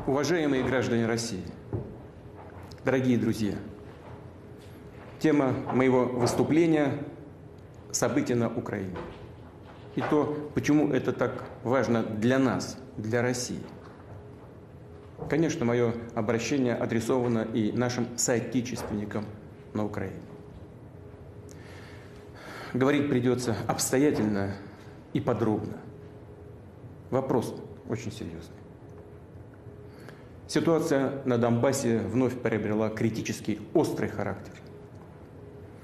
Уважаемые граждане России, дорогие друзья, тема моего выступления – события на Украине. И то, почему это так важно для нас, для России. Конечно, мое обращение адресовано и нашим соотечественникам на Украине. Говорить придется обстоятельно и подробно. Вопрос очень серьезный. Ситуация на Донбассе вновь приобрела критический, острый характер.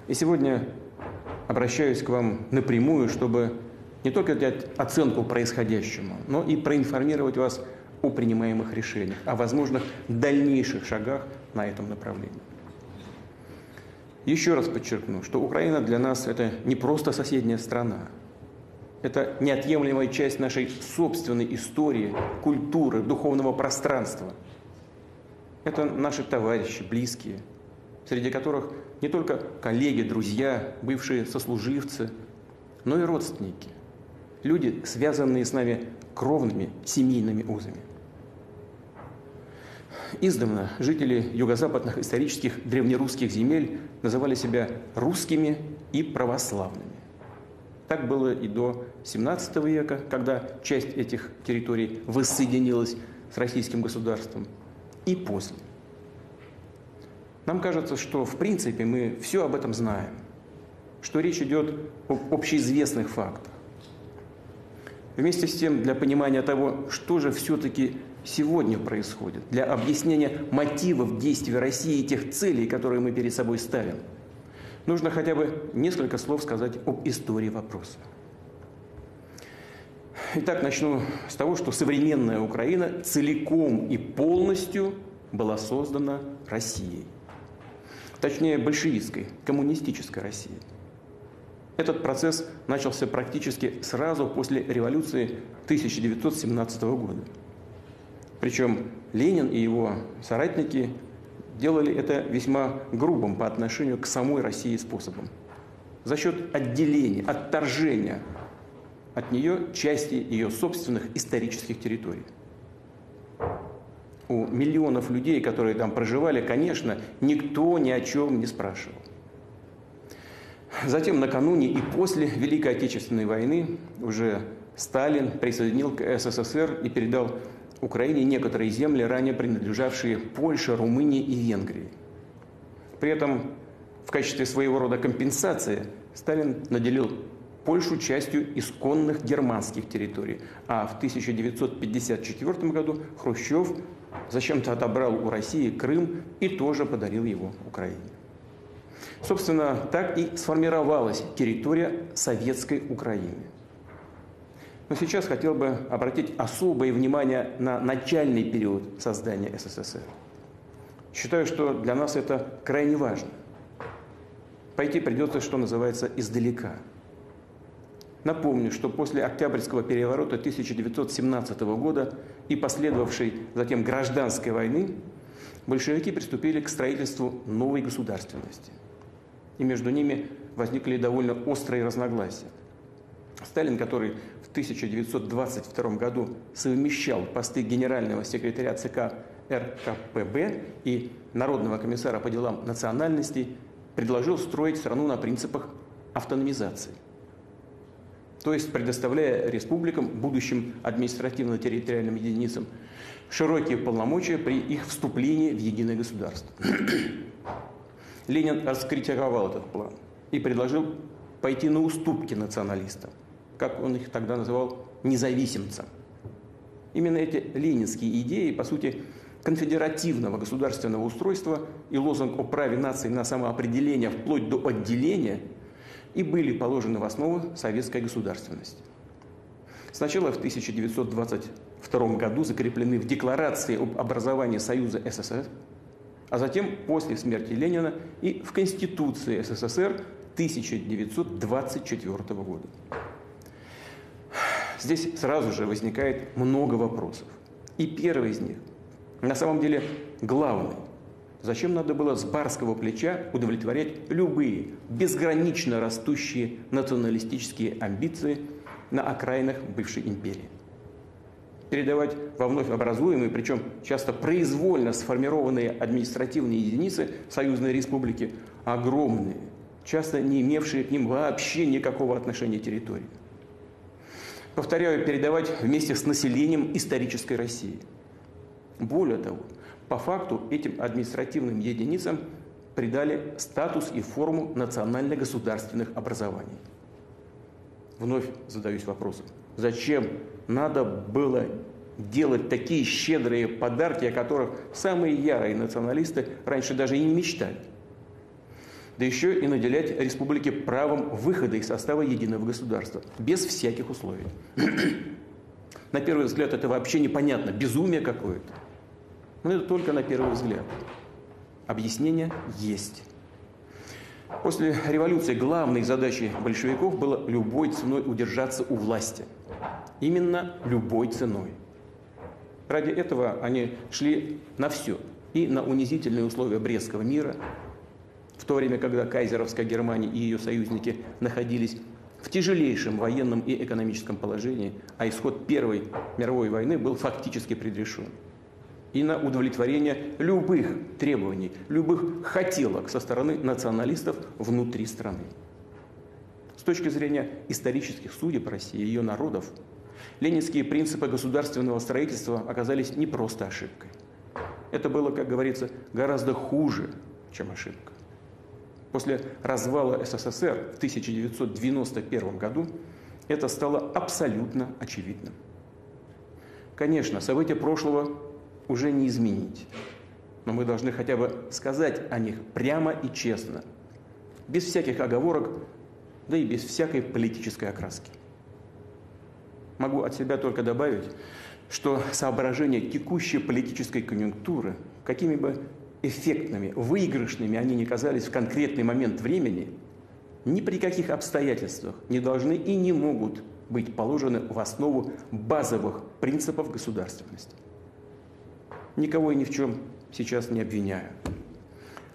И сегодня обращаюсь к вам напрямую, чтобы не только дать оценку происходящему, но и проинформировать вас о принимаемых решениях, о возможных дальнейших шагах на этом направлении. Еще раз подчеркну, что Украина для нас – это не просто соседняя страна. Это неотъемлемая часть нашей собственной истории, культуры, духовного пространства. Это наши товарищи, близкие, среди которых не только коллеги, друзья, бывшие сослуживцы, но и родственники. Люди, связанные с нами кровными семейными узами. Издавна жители юго-западных исторических древнерусских земель называли себя русскими и православными. Так было и до XVII века, когда часть этих территорий воссоединилась с российским государством, и после. Нам кажется, что в принципе мы все об этом знаем, что речь идет об общеизвестных фактах. Вместе с тем, для понимания того, что же все-таки сегодня происходит, для объяснения мотивов действий России и тех целей, которые мы перед собой ставим, нужно хотя бы несколько слов сказать об истории вопроса. Итак, начну с того, что современная Украина целиком и полностью была создана Россией. Точнее, большевистской, коммунистической Россией. Этот процесс начался практически сразу после революции 1917 года. Причем Ленин и его соратники делали это весьма грубым по отношению к самой России способом. За счет отделения, отторжения от нее части ее собственных исторических территорий. У миллионов людей, которые там проживали, конечно, никто ни о чем не спрашивал. Затем, накануне и после Великой Отечественной войны, уже Сталин присоединил к СССР и передал Украине некоторые земли, ранее принадлежавшие Польше, Румынии и Венгрии. При этом в качестве своего рода компенсации Сталин наделил Польшу частью исконных германских территорий, а в 1954 году Хрущев зачем-то отобрал у России Крым и тоже подарил его Украине. Собственно, так и сформировалась территория советской Украины. Но сейчас хотел бы обратить особое внимание на начальный период создания СССР. Считаю, что для нас это крайне важно. Пойти придется, что называется, издалека. Напомню, что после Октябрьского переворота 1917 года и последовавшей затем гражданской войны большевики приступили к строительству новой государственности. И между ними возникли довольно острые разногласия. Сталин, который в 1922 году совмещал посты генерального секретаря ЦК РКПБ и Народного комиссара по делам национальностей, предложил строить страну на принципах автономизации. То есть предоставляя республикам, будущим административно-территориальным единицам, широкие полномочия при их вступлении в единое государство. Ленин раскритиковал этот план и предложил пойти на уступки националистам, как он их тогда называл, независимцам. Именно эти ленинские идеи, по сути, конфедеративного государственного устройства и лозунг о праве нации на самоопределение вплоть до отделения и были положены в основу советской государственности. Сначала в 1922 году закреплены в Декларации об образовании Союза СССР, а затем после смерти Ленина и в Конституции СССР 1924 года. Здесь сразу же возникает много вопросов. И первый из них, на самом деле главный. Зачем надо было с барского плеча удовлетворять любые безгранично растущие националистические амбиции на окраинах бывшей империи? передавать во вновь образуемые, причем часто произвольно сформированные административные единицы союзной республики, огромные, часто не имевшие к ним вообще никакого отношения территории. Повторяю, передавать вместе с населением исторической России. Более того, по факту этим административным единицам придали статус и форму национально-государственных образований. Вновь задаюсь вопросом, зачем надо было делать такие щедрые подарки, о которых самые ярые националисты раньше даже и не мечтали? Да еще и наделять республики правом выхода из состава единого государства, без всяких условий. На первый взгляд это вообще непонятно, безумие какое-то. Но это только на первый взгляд. Объяснение есть. После революции главной задачей большевиков было любой ценой удержаться у власти. Именно любой ценой. Ради этого они шли на все. И на унизительные условия Брестского мира, в то время, когда кайзеровская Германия и ее союзники находились в тяжелейшем военном и экономическом положении, а исход Первой мировой войны был фактически предрешен. И на удовлетворение любых требований, любых хотелок со стороны националистов внутри страны. С точки зрения исторических судеб России и ее народов, ленинские принципы государственного строительства оказались не просто ошибкой. Это было, как говорится, гораздо хуже, чем ошибка. После развала СССР в 1991 году это стало абсолютно очевидным. Конечно, события прошлого уже не изменить, но мы должны хотя бы сказать о них прямо и честно, без всяких оговорок, да и без всякой политической окраски. Могу от себя только добавить, что соображения текущей политической конъюнктуры, какими бы эффектными, выигрышными они ни казались в конкретный момент времени, ни при каких обстоятельствах не должны и не могут быть положены в основу базовых принципов государственности. Никого и ни в чем сейчас не обвиняю.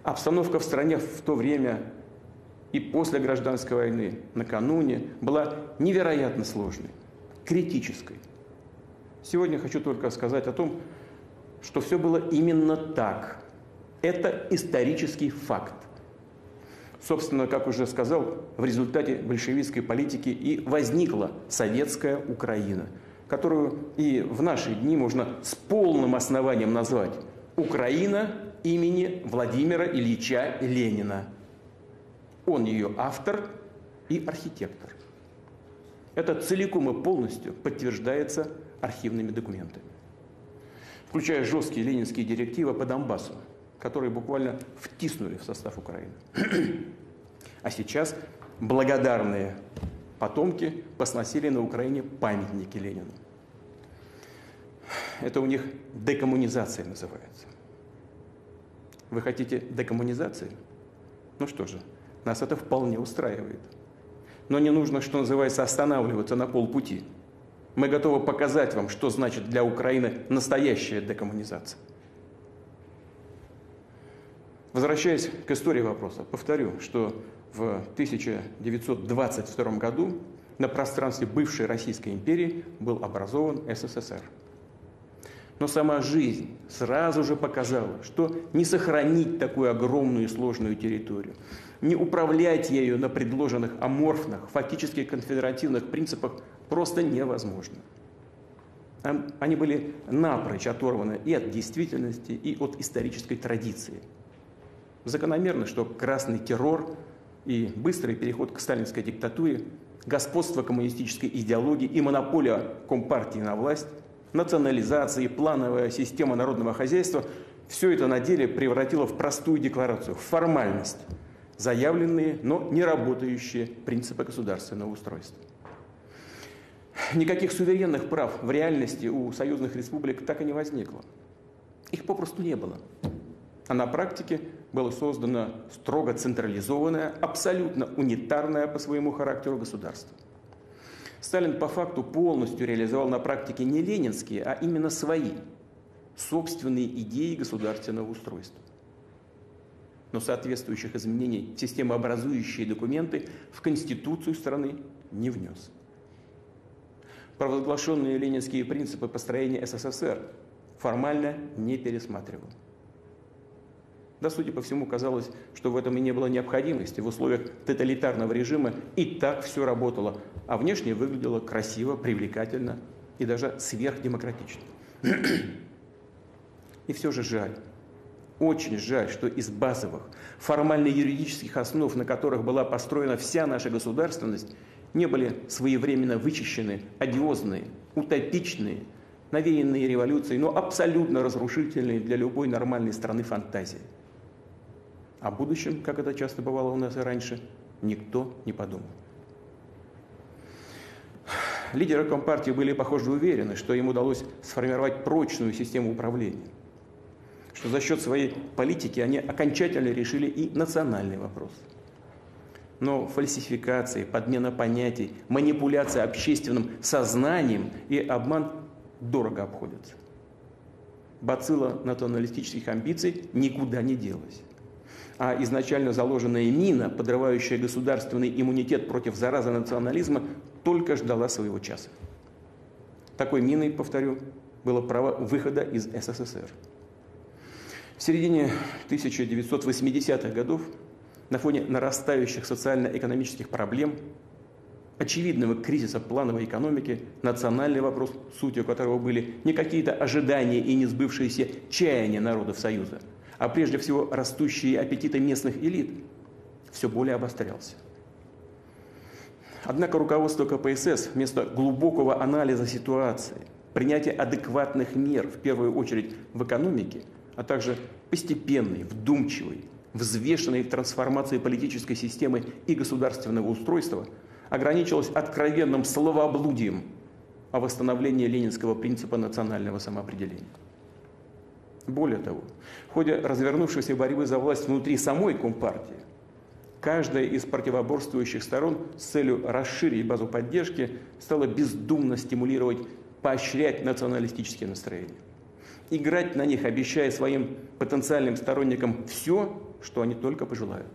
Обстановка в стране в то время и после гражданской войны, накануне, была невероятно сложной, критической. Сегодня хочу только сказать о том, что все было именно так. Это исторический факт. Собственно, как уже сказал, в результате большевистской политики и возникла советская Украина, которую и в наши дни можно с полным основанием назвать Украина имени Владимира Ильича Ленина. Он ее автор и архитектор. Это целиком и полностью подтверждается архивными документами, включая жесткие ленинские директивы по Донбассу, которые буквально втиснули в состав Украины. А сейчас благодарные потомки посносили на Украине памятники Ленину. Это у них декоммунизация называется. Вы хотите декоммунизации? Ну что же, нас это вполне устраивает. Но не нужно, что называется, останавливаться на полпути. Мы готовы показать вам, что значит для Украины настоящая декоммунизация. Возвращаясь к истории вопроса, повторю, что в 1922 году на пространстве бывшей Российской империи был образован СССР. Но сама жизнь сразу же показала, что не сохранить такую огромную и сложную территорию, не управлять ею на предложенных аморфных, фактически конфедеративных принципах просто невозможно. Они были напрочь оторваны и от действительности, и от исторической традиции. Закономерно, что красный террор и быстрый переход к сталинской диктатуре, господство коммунистической идеологии и монополия Компартии на власть, национализация и плановая система народного хозяйства – все это на деле превратило в простую декларацию, в формальность, заявленные, но не работающие принципы государственного устройства. Никаких суверенных прав в реальности у союзных республик так и не возникло. Их попросту не было. А на практике было создано строго централизованное, абсолютно унитарное по своему характеру государство. Сталин по факту полностью реализовал на практике не ленинские, а именно свои, собственные идеи государственного устройства. Но соответствующих изменений в системообразующие документы в Конституцию страны не внес. провозглашенные ленинские принципы построения СССР формально не пересматривал. Да, судя по всему, казалось, что в этом и не было необходимости. В условиях тоталитарного режима и так все работало, а внешне выглядело красиво, привлекательно и даже сверхдемократично. И все же жаль, очень жаль, что из базовых, формально-юридических основ, на которых была построена вся наша государственность, не были своевременно вычищены одиозные, утопичные, навеянные революцией, но абсолютно разрушительные для любой нормальной страны фантазии. О будущем, как это часто бывало у нас и раньше, никто не подумал. Лидеры Компартии были, похоже, уверены, что им удалось сформировать прочную систему управления, что за счет своей политики они окончательно решили и национальный вопрос. Но фальсификации, подмена понятий, манипуляция общественным сознанием и обман дорого обходятся. Бацилла националистических амбиций никуда не делась. А изначально заложенная мина, подрывающая государственный иммунитет против заразы национализма, только ждала своего часа. Такой миной, повторю, было право выхода из СССР. В середине 1980-х годов на фоне нарастающих социально-экономических проблем, очевидного кризиса плановой экономики, национальный вопрос, сутью которого были не какие-то ожидания и не сбывшиеся чаяния народов Союза, а прежде всего растущие аппетиты местных элит, все более обострялся. Однако руководство КПСС вместо глубокого анализа ситуации, принятия адекватных мер, в первую очередь в экономике, а также постепенной, вдумчивой, взвешенной трансформации политической системы и государственного устройства, ограничилось откровенным словоблудием о восстановлении ленинского принципа национального самоопределения. Более того, в ходе развернувшейся борьбы за власть внутри самой Компартии, каждая из противоборствующих сторон с целью расширить базу поддержки стала бездумно стимулировать, поощрять националистические настроения. Играть на них, обещая своим потенциальным сторонникам все, что они только пожелают.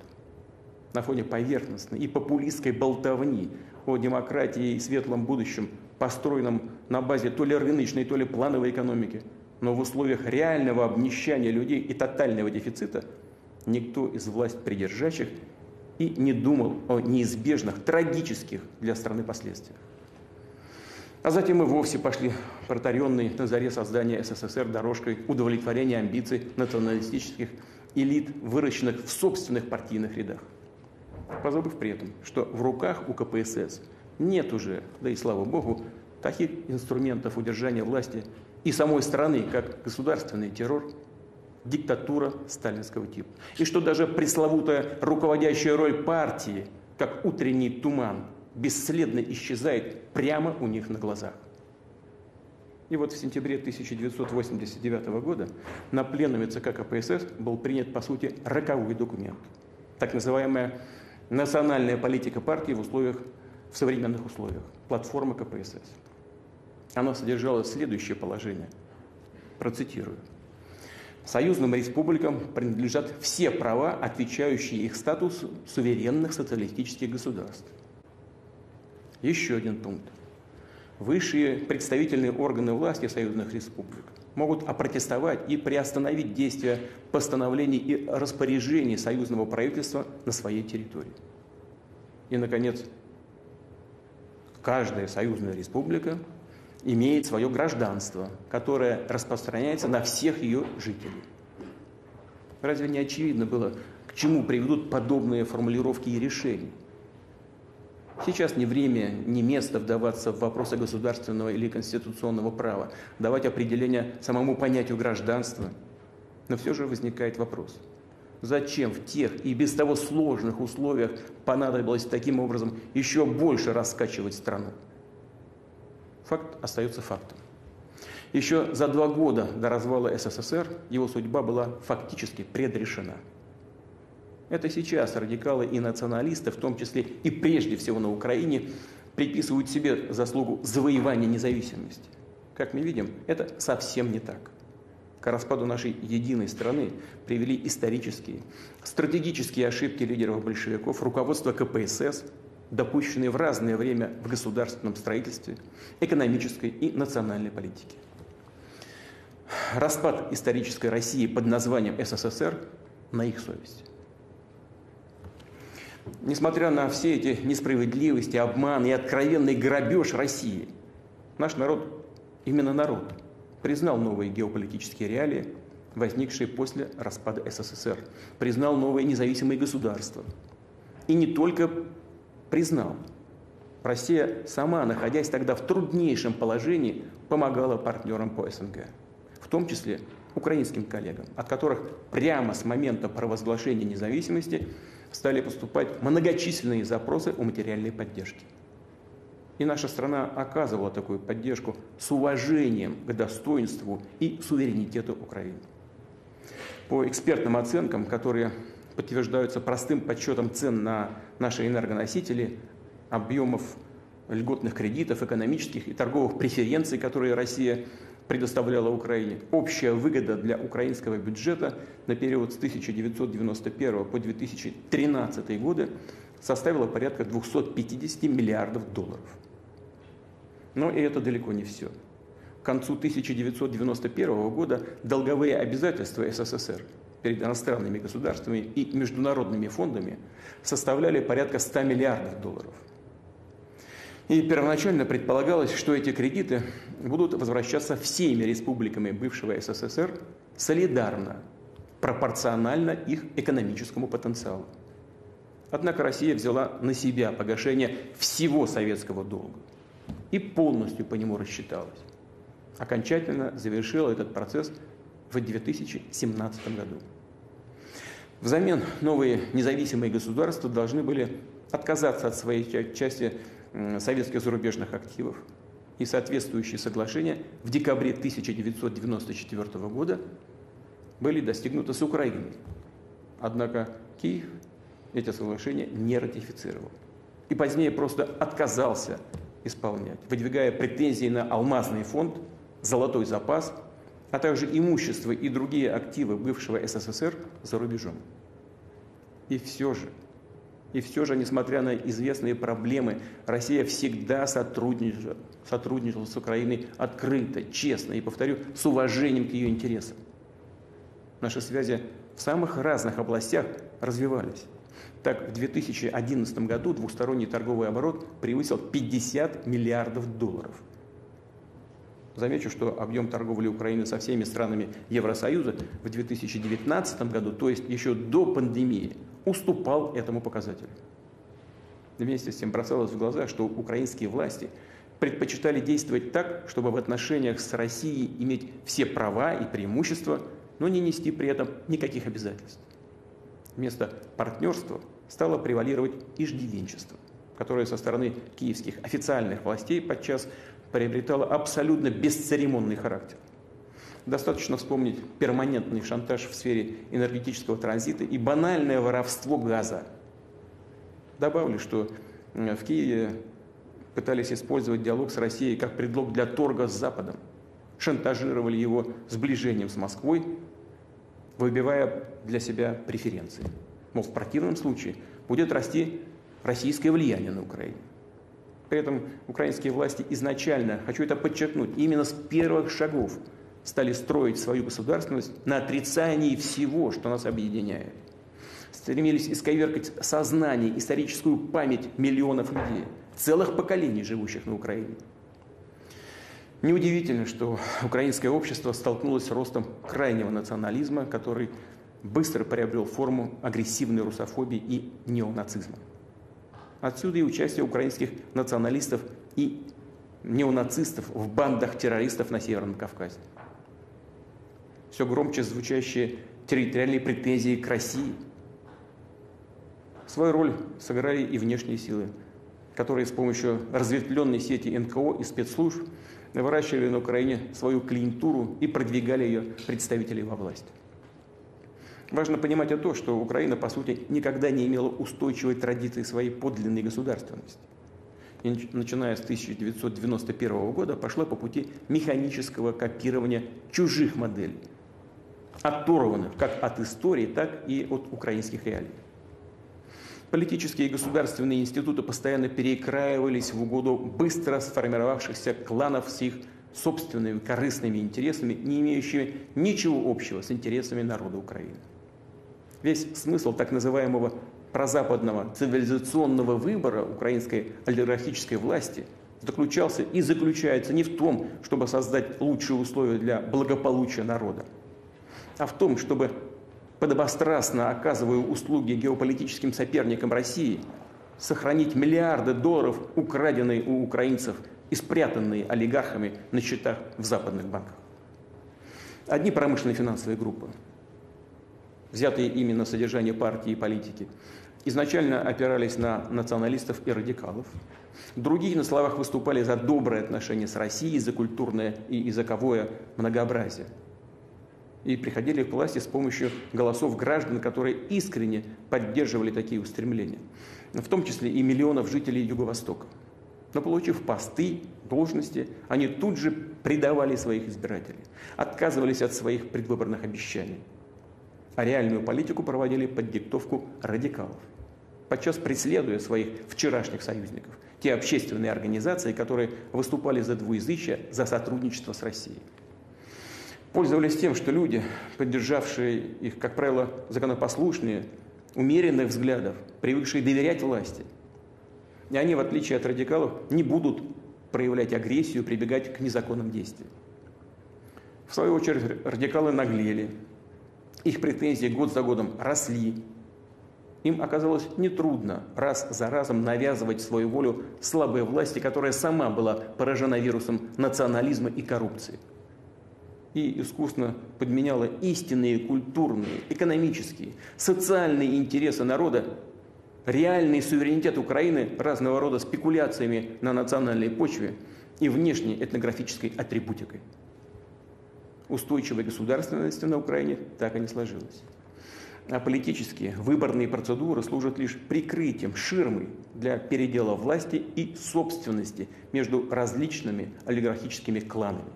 На фоне поверхностной и популистской болтовни о демократии и светлом будущем, построенном на базе то ли рыночной, то ли плановой экономики, но в условиях реального обнищания людей и тотального дефицита, никто из властьпридержащих и не думал о неизбежных, трагических для страны последствиях. А затем и вовсе пошли протаренные на заре создания СССР дорожкой удовлетворения амбиций националистических элит, выращенных в собственных партийных рядах. Позабыв при этом, что в руках у КПСС нет уже, да и слава богу, таких инструментов удержания власти и самой страны, как государственный террор, диктатура сталинского типа. И что даже пресловутая руководящая роль партии, как утренний туман, бесследно исчезает прямо у них на глазах. И вот в сентябре 1989 года на пленуме ЦК КПСС был принят, по сути, роковой документ. Так называемая национальная политика партии в современных условиях. Платформа КПСС. Она содержала следующее положение. Процитирую. Союзным республикам принадлежат все права, отвечающие их статусу суверенных социалистических государств. Еще один пункт. Высшие представительные органы власти союзных республик могут опротестовать и приостановить действия постановлений и распоряжений союзного правительства на своей территории. И, наконец, каждая союзная республика имеет свое гражданство, которое распространяется на всех ее жителей. Разве не очевидно было, к чему приведут подобные формулировки и решения? Сейчас не время, не место вдаваться в вопросы государственного или конституционного права, давать определение самому понятию гражданства. Но все же возникает вопрос. Зачем в тех и без того сложных условиях понадобилось таким образом еще больше раскачивать страну? Факт остается фактом. Еще за 2 года до развала СССР его судьба была фактически предрешена. Это сейчас радикалы и националисты, в том числе и прежде всего на Украине, приписывают себе заслугу завоевания независимости. Как мы видим, это совсем не так. К распаду нашей единой страны привели исторические, стратегические ошибки лидеров большевиков, руководства КПСС, допущенные в разное время в государственном строительстве, экономической и национальной политике. Распад исторической России под названием СССР на их совести. Несмотря на все эти несправедливости, обман и откровенный грабеж России, наш народ, именно народ, признал новые геополитические реалии, возникшие после распада СССР, признал новые независимые государства. И не только признал. Россия сама, находясь тогда в труднейшем положении, помогала партнерам по СНГ, в том числе украинским коллегам, от которых прямо с момента провозглашения независимости стали поступать многочисленные запросы о материальной поддержке. И наша страна оказывала такую поддержку с уважением к достоинству и суверенитету Украины. По экспертным оценкам, которые подтверждаются простым подсчетом цен на наши энергоносители, объемов льготных кредитов, экономических и торговых преференций, которые Россия предоставляла Украине, общая выгода для украинского бюджета на период с 1991 по 2013 годы составила порядка 250 миллиардов долларов. Но и это далеко не все. К концу 1991 года долговые обязательства СССР перед иностранными государствами и международными фондами составляли порядка 100 миллиардов долларов. И первоначально предполагалось, что эти кредиты будут возвращаться всеми республиками бывшего СССР солидарно, пропорционально их экономическому потенциалу. Однако Россия взяла на себя погашение всего советского долга и полностью по нему рассчиталась. Окончательно завершила этот процесс в 2017 году. Взамен новые независимые государства должны были отказаться от своей части советских зарубежных активов, и соответствующие соглашения в декабре 1994 года были достигнуты с Украиной. Однако Киев эти соглашения не ратифицировал. И позднее просто отказался исполнять, выдвигая претензии на алмазный фонд, золотой запас, а также имущество и другие активы бывшего СССР за рубежом. И все же, несмотря на известные проблемы, Россия всегда сотрудничала с Украиной открыто, честно и, повторю, с уважением к ее интересам. Наши связи в самых разных областях развивались. Так, в 2011 году двусторонний торговый оборот превысил 50 миллиардов долларов. Замечу, что объем торговли Украины со всеми странами Евросоюза в 2019 году, то есть еще до пандемии, уступал этому показателю. Вместе с тем бросалось в глаза, что украинские власти предпочитали действовать так, чтобы в отношениях с Россией иметь все права и преимущества, но не нести при этом никаких обязательств. Вместо партнерства стало превалировать иждивенчество, которое со стороны киевских официальных властей подчас приобретало абсолютно бесцеремонный характер. Достаточно вспомнить перманентный шантаж в сфере энергетического транзита и банальное воровство газа. Добавлю, что в Киеве пытались использовать диалог с Россией как предлог для торга с Западом, шантажировали его сближением с Москвой, выбивая для себя преференции. Мол, в противном случае будет расти российское влияние на Украине. При этом украинские власти изначально, хочу это подчеркнуть, именно с первых шагов стали строить свою государственность на отрицании всего, что нас объединяет. Стремились исковеркать сознание, историческую память миллионов людей, целых поколений, живущих на Украине. Неудивительно, что украинское общество столкнулось с ростом крайнего национализма, который быстро приобрел форму агрессивной русофобии и неонацизма. Отсюда и участие украинских националистов и неонацистов в бандах террористов на Северном Кавказе. Все громче звучащие территориальные претензии к России. Свою роль сыграли и внешние силы, которые с помощью разветвленной сети НКО и спецслужб выращивали на Украине свою клиентуру и продвигали ее представителей во власть. Важно понимать и то, что Украина, по сути, никогда не имела устойчивой традиции своей подлинной государственности. И, начиная с 1991 года, пошла по пути механического копирования чужих моделей, оторванных как от истории, так и от украинских реалий. Политические и государственные институты постоянно перекраивались в угоду быстро сформировавшихся кланов с их собственными корыстными интересами, не имеющими ничего общего с интересами народа Украины. Весь смысл так называемого прозападного цивилизационного выбора украинской олигархической власти заключался и заключается не в том, чтобы создать лучшие условия для благополучия народа, а в том, чтобы, подобострастно оказывая услуги геополитическим соперникам России, сохранить миллиарды долларов, украденные у украинцев и спрятанные олигархами на счетах в западных банках. Одни промышленные финансовые группы, взятые ими на содержание партии и политики, изначально опирались на националистов и радикалов. Другие на словах выступали за добрые отношения с Россией, за культурное и языковое многообразие. И приходили к власти с помощью голосов граждан, которые искренне поддерживали такие устремления, в том числе и миллионов жителей Юго-Востока. Но получив посты, должности, они тут же предавали своих избирателей, отказывались от своих предвыборных обещаний, а реальную политику проводили под диктовку радикалов, подчас преследуя своих вчерашних союзников, те общественные организации, которые выступали за двуязычие, за сотрудничество с Россией. Пользовались тем, что люди, поддержавшие их, как правило, законопослушные, умеренных взглядов, привыкшие доверять власти, и они, в отличие от радикалов, не будут проявлять агрессию, прибегать к незаконным действиям. В свою очередь, радикалы наглели, их претензии год за годом росли. Им оказалось нетрудно раз за разом навязывать свою волю слабой власти, которая сама была поражена вирусом национализма и коррупции, и искусно подменяла истинные культурные, экономические, социальные интересы народа, реальный суверенитет Украины разного рода спекуляциями на национальной почве и внешней этнографической атрибутикой. Устойчивой государственности на Украине так и не сложилось. А политические выборные процедуры служат лишь прикрытием, ширмой для передела власти и собственности между различными олигархическими кланами.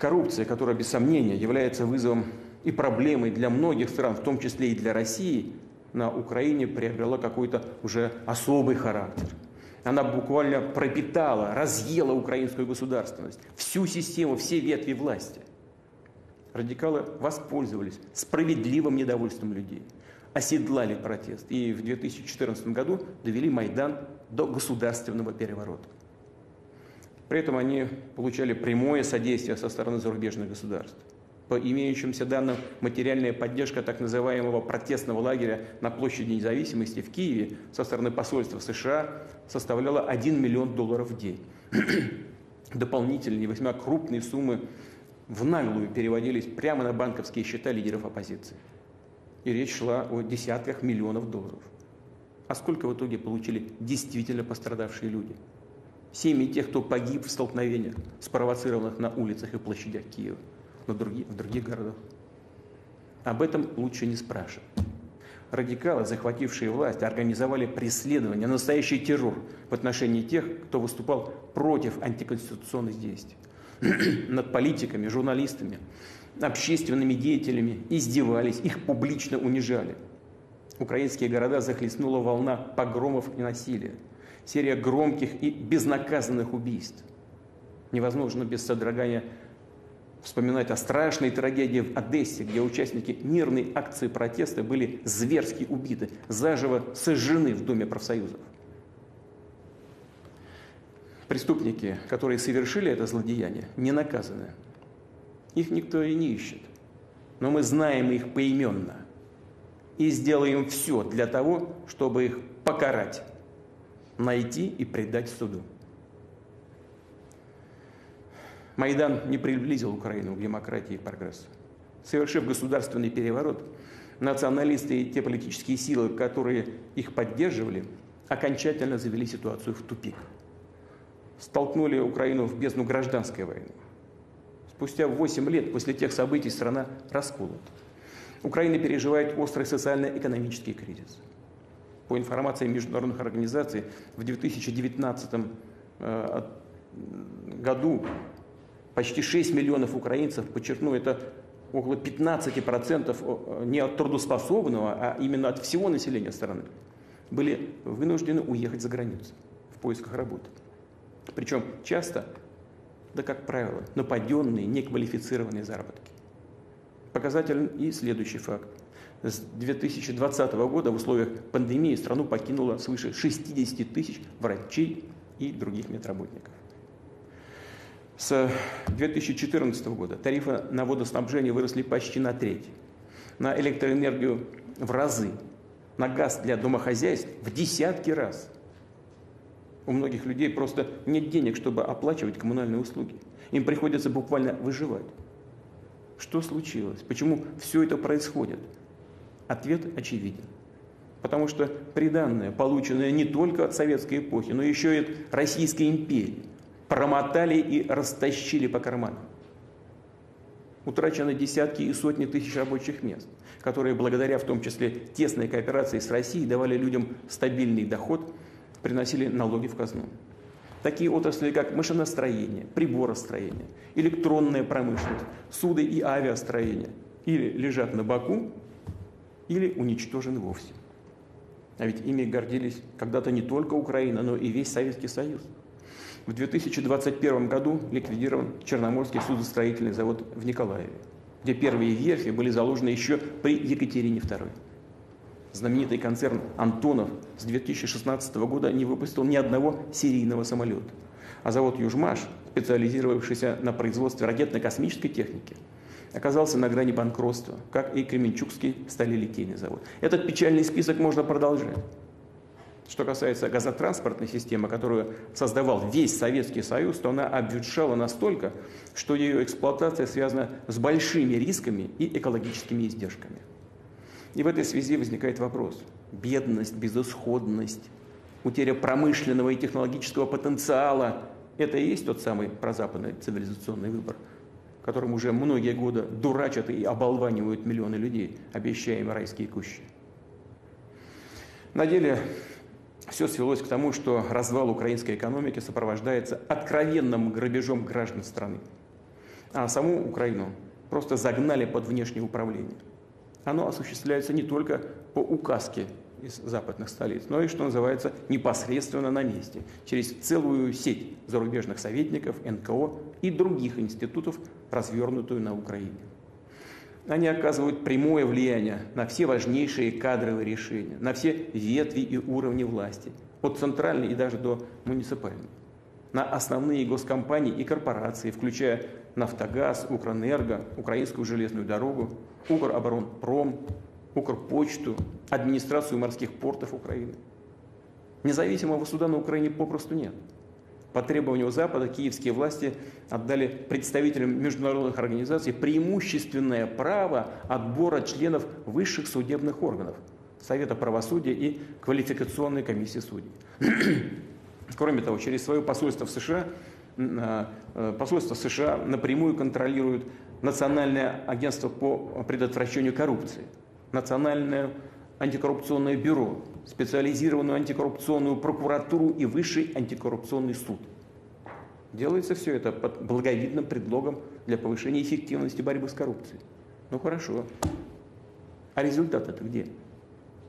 Коррупция, которая без сомнения является вызовом и проблемой для многих стран, в том числе и для России, на Украине приобрела какой-то уже особый характер. Она буквально пропитала, разъела украинскую государственность, всю систему, все ветви власти. Радикалы воспользовались справедливым недовольством людей, оседлали протест и в 2014 году довели Майдан до государственного переворота. При этом они получали прямое содействие со стороны зарубежных государств. По имеющимся данным, материальная поддержка так называемого протестного лагеря на площади Независимости в Киеве со стороны посольства США составляла $1 миллион в день. Дополнительные, весьма крупные суммы в наглую переводились прямо на банковские счета лидеров оппозиции. И речь шла о десятках миллионов долларов. А сколько в итоге получили действительно пострадавшие люди? Семьи тех, кто погиб в столкновениях, спровоцированных на улицах и площадях Киева, в других городах. Об этом лучше не спрашивать. Радикалы, захватившие власть, организовали преследование, настоящий террор в отношении тех, кто выступал против антиконституционных действий. Над политиками, журналистами, общественными деятелями издевались, их публично унижали. Украинские города захлестнула волна погромов и насилия, серия громких и безнаказанных убийств. Невозможно без содрогания вспоминать о страшной трагедии в Одессе, где участники мирной акции протеста были зверски убиты, заживо сожжены в Доме профсоюзов. Преступники, которые совершили это злодеяние, не наказаны. Их никто и не ищет. Но мы знаем их поименно и сделаем все для того, чтобы их покарать, найти и предать суду. Майдан не приблизил Украину к демократии и прогрессу. Совершив государственный переворот, националисты и те политические силы, которые их поддерживали, окончательно завели ситуацию в тупик. Столкнули Украину в бездну гражданской войны. Спустя 8 лет после тех событий страна расколота. Украина переживает острый социально-экономический кризис. По информации международных организаций, в 2019 году почти 6 миллионов украинцев, подчеркну, это около 15% не от трудоспособного, а именно от всего населения страны, были вынуждены уехать за границу в поисках работы. Причем часто, да как правило, на паденные, неквалифицированные заработки. Показателен и следующий факт. С 2020 года в условиях пандемии страну покинуло свыше 60 тысяч врачей и других медработников. С 2014 года тарифы на водоснабжение выросли почти на треть, на электроэнергию в разы, на газ для домохозяйств в десятки раз. У многих людей просто нет денег, чтобы оплачивать коммунальные услуги. Им приходится буквально выживать. Что случилось? Почему все это происходит? Ответ очевиден. Потому что приданное, полученное не только от советской эпохи, но еще и от Российской империи, промотали и растащили по карманам. Утрачены десятки и сотни тысяч рабочих мест, которые благодаря в том числе тесной кооперации с Россией давали людям стабильный доход, приносили налоги в казну. Такие отрасли, как машиностроение, приборостроение, электронная промышленность, суды и авиастроение или лежат на боку, или уничтожены вовсе. А ведь ими гордились когда-то не только Украина, но и весь Советский Союз. В 2021 году ликвидирован Черноморский судостроительный завод в Николаеве, где первые верфи были заложены еще при Екатерине II. Знаменитый концерн «Антонов» с 2016 года не выпустил ни одного серийного самолета. А завод «Южмаш», специализировавшийся на производстве ракетно-космической техники, оказался на грани банкротства, как и Кременчугский сталелитейный завод. Этот печальный список можно продолжать. Что касается газотранспортной системы, которую создавал весь Советский Союз, то она обветшала настолько, что ее эксплуатация связана с большими рисками и экологическими издержками. И в этой связи возникает вопрос. Бедность, безысходность, утеря промышленного и технологического потенциала – это и есть тот самый прозападный цивилизационный выбор, которым уже многие годы дурачат и оболванивают миллионы людей, обещая им райские кущи. На деле все свелось к тому, что развал украинской экономики сопровождается откровенным грабежом граждан страны. А саму Украину просто загнали под внешнее управление. Оно осуществляется не только по указке из западных столиц, но и, что называется, непосредственно на месте, через целую сеть зарубежных советников, НКО и других институтов, развернутую на Украине. Они оказывают прямое влияние на все важнейшие кадровые решения, на все ветви и уровни власти, от центральной и даже до муниципальной, на основные госкомпании и корпорации, включая «Нафтогаз», «Укрэнерго», «Украинскую железную дорогу», «Укроборонпром», «Укрпочту», администрацию морских портов Украины. Независимого суда на Украине попросту нет. По требованию Запада киевские власти отдали представителям международных организаций преимущественное право отбора членов высших судебных органов, Совета правосудия и Квалификационной комиссии судей. Кроме того, через свое посольство США напрямую контролирует Национальное агентство по предотвращению коррупции, Национальное антикоррупционное бюро, специализированную антикоррупционную прокуратуру и Высший антикоррупционный суд. Делается все это под благовидным предлогом для повышения эффективности борьбы с коррупцией. Ну хорошо. А результат это где?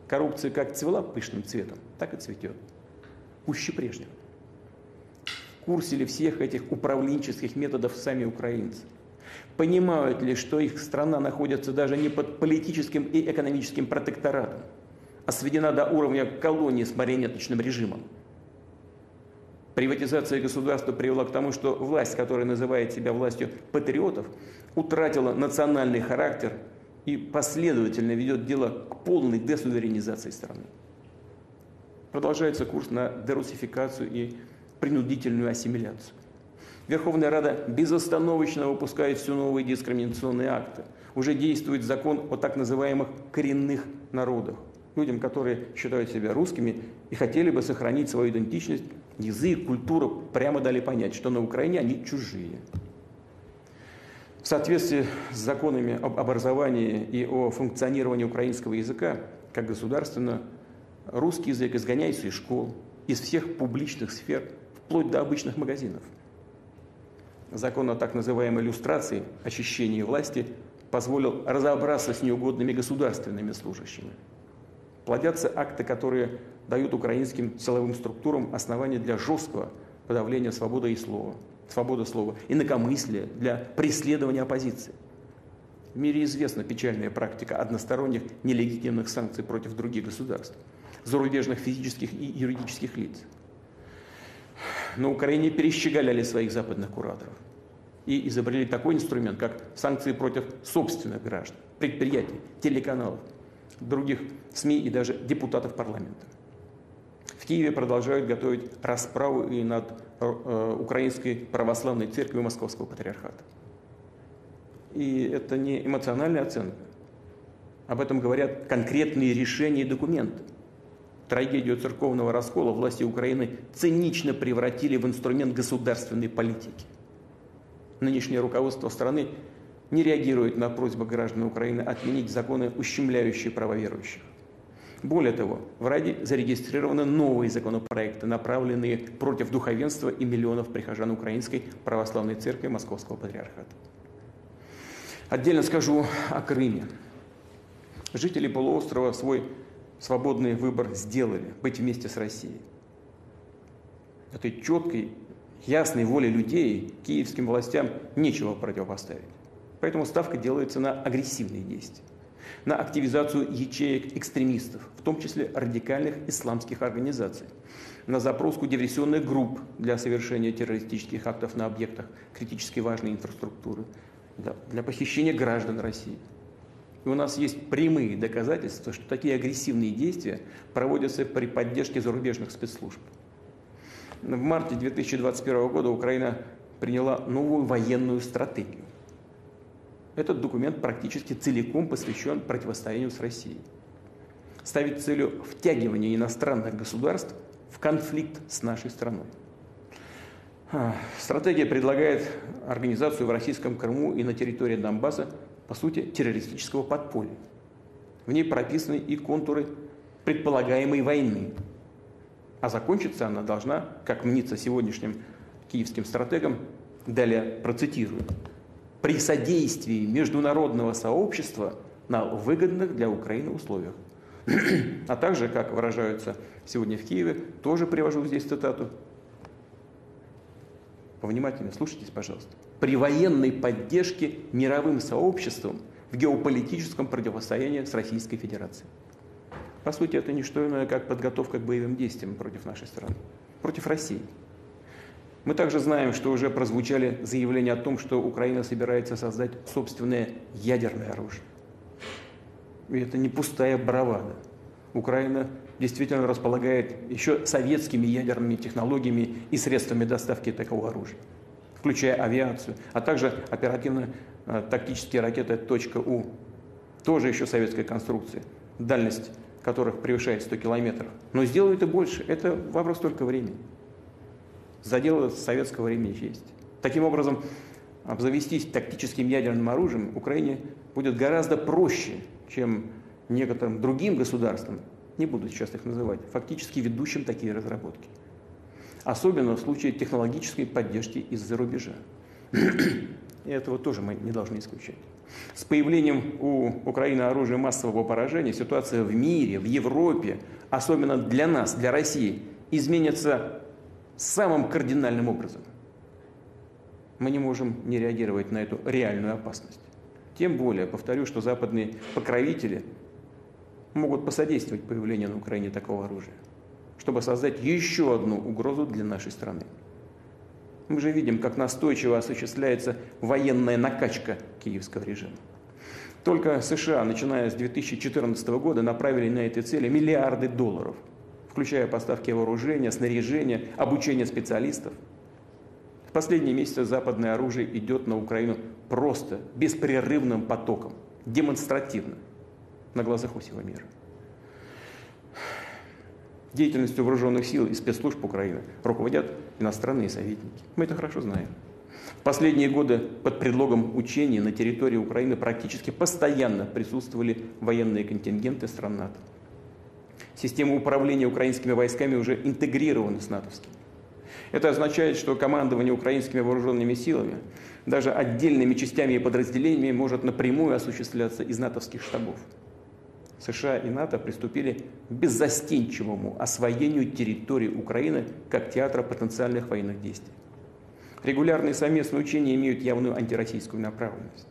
Коррупция как цвела пышным цветом, так и цветет. Пуще прежнего. В курсе ли всех этих управленческих методов сами украинцы? Понимают ли, что их страна находится даже не под политическим и экономическим протекторатом, а сведена до уровня колонии с марионеточным режимом? Приватизация государства привела к тому, что власть, которая называет себя властью патриотов, утратила национальный характер и последовательно ведет дело к полной десуверенизации страны. Продолжается курс на дерусификацию и принудительную ассимиляцию. Верховная Рада безостановочно выпускает все новые дискриминационные акты. Уже действует закон о так называемых коренных народах. Людям, которые считают себя русскими и хотели бы сохранить свою идентичность, язык, культуру, прямо дали понять, что на Украине они чужие. В соответствии с законами об образовании и о функционировании украинского языка, как государственного, русский язык изгоняется из школ, из всех публичных сфер, вплоть до обычных магазинов. Закон о так называемой люстрации, очищении власти, позволил разобраться с неугодными государственными служащими. Плодятся акты, которые дают украинским силовым структурам основания для жесткого подавления свободы слова, инакомыслия, для преследования оппозиции. В мире известна печальная практика односторонних нелегитимных санкций против других государств, зарубежных физических и юридических лиц. На Украине перещеголяли своих западных кураторов и изобрели такой инструмент, как санкции против собственных граждан, предприятий, телеканалов, других СМИ и даже депутатов парламента. В Киеве продолжают готовить расправу и над Украинской православной церковью Московского патриархата. И это не эмоциональная оценка. Об этом говорят конкретные решения и документы. Трагедию церковного раскола власти Украины цинично превратили в инструмент государственной политики. Нынешнее руководство страны не реагирует на просьбы граждан Украины отменить законы, ущемляющие права верующих. Более того, в Раде зарегистрированы новые законопроекты, направленные против духовенства и миллионов прихожан Украинской православной церкви Московского патриархата. Отдельно скажу о Крыме. Жители полуострова свой свободный выбор сделали – быть вместе с Россией. Этой четкой, ясной воле людей киевским властям нечего противопоставить. Поэтому ставка делается на агрессивные действия, на активизацию ячеек экстремистов, в том числе радикальных исламских организаций, на запуск диверсионных групп для совершения террористических актов на объектах критически важной инфраструктуры, для похищения граждан России. И у нас есть прямые доказательства, что такие агрессивные действия проводятся при поддержке зарубежных спецслужб. В марте 2021 года Украина приняла новую военную стратегию. Этот документ практически целиком посвящен противостоянию с Россией. Ставит целью втягивания иностранных государств в конфликт с нашей страной. Стратегия предлагает организацию в российском Крыму и на территории Донбасса, по сути, террористического подполья. В ней прописаны и контуры предполагаемой войны. А закончиться она должна, как мнится сегодняшним киевским стратегам, далее процитирую, при содействии международного сообщества на выгодных для Украины условиях. А также, как выражаются сегодня в Киеве, тоже привожу здесь цитату, повнимательнее слушайтесь, пожалуйста, при военной поддержке мировым сообществом в геополитическом противостоянии с Российской Федерацией. По сути, это не что иное, как подготовка к боевым действиям против нашей страны, против России. Мы также знаем, что уже прозвучали заявления о том, что Украина собирается создать собственное ядерное оружие. И это не пустая бравада. Украина действительно располагает еще советскими ядерными технологиями и средствами доставки такого оружия, включая авиацию, а также оперативно-тактические ракеты .У, тоже еще советской конструкции, дальность которых превышает 100 километров. Но сделают и больше. Это вопрос только времени. Задело советского времени есть. Таким образом, обзавестись тактическим ядерным оружием Украине будет гораздо проще, чем некоторым другим государствам, не буду сейчас их называть, фактически ведущим такие разработки. Особенно в случае технологической поддержки из-за рубежа. И этого тоже мы не должны исключать. С появлением у Украины оружия массового поражения ситуация в мире, в Европе, особенно для нас, для России, изменится самым кардинальным образом. Мы не можем не реагировать на эту реальную опасность. Тем более, повторю, что западные покровители могут посодействовать появлению на Украине такого оружия, чтобы создать еще одну угрозу для нашей страны. Мы же видим, как настойчиво осуществляется военная накачка киевского режима. Только США, начиная с 2014 года, направили на эти цели миллиарды долларов, включая поставки вооружения, снаряжения, обучение специалистов. В последние месяцы западное оружие идет на Украину просто беспрерывным потоком, демонстративно, на глазах у всего мира. Деятельностью вооруженных сил и спецслужб Украины руководят иностранные советники. Мы это хорошо знаем. В последние годы под предлогом учений на территории Украины практически постоянно присутствовали военные контингенты стран НАТО. Система управления украинскими войсками уже интегрирована с натовскими. Это означает, что командование украинскими вооруженными силами, даже отдельными частями и подразделениями, может напрямую осуществляться из натовских штабов. США и НАТО приступили к беззастенчивому освоению территории Украины как театра потенциальных военных действий. Регулярные совместные учения имеют явную антироссийскую направленность.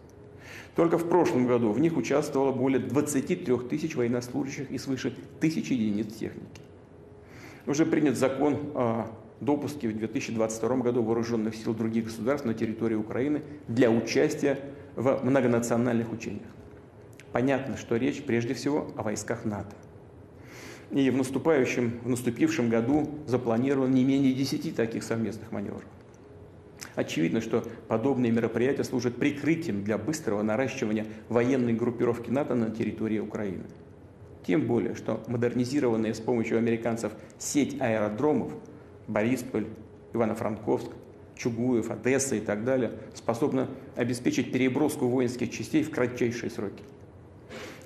Только в прошлом году в них участвовало более 23 тысяч военнослужащих и свыше 1000 единиц техники. Уже принят закон о допуске в 2022 году вооруженных сил других государств на территории Украины для участия в многонациональных учениях. Понятно, что речь прежде всего о войсках НАТО. И в наступившем году запланировано не менее 10 таких совместных маневров. Очевидно, что подобные мероприятия служат прикрытием для быстрого наращивания военной группировки НАТО на территории Украины. Тем более, что модернизированная с помощью американцев сеть аэродромов Борисполь, Ивано-Франковск, Чугуев, Одесса и так далее способна обеспечить переброску воинских частей в кратчайшие сроки.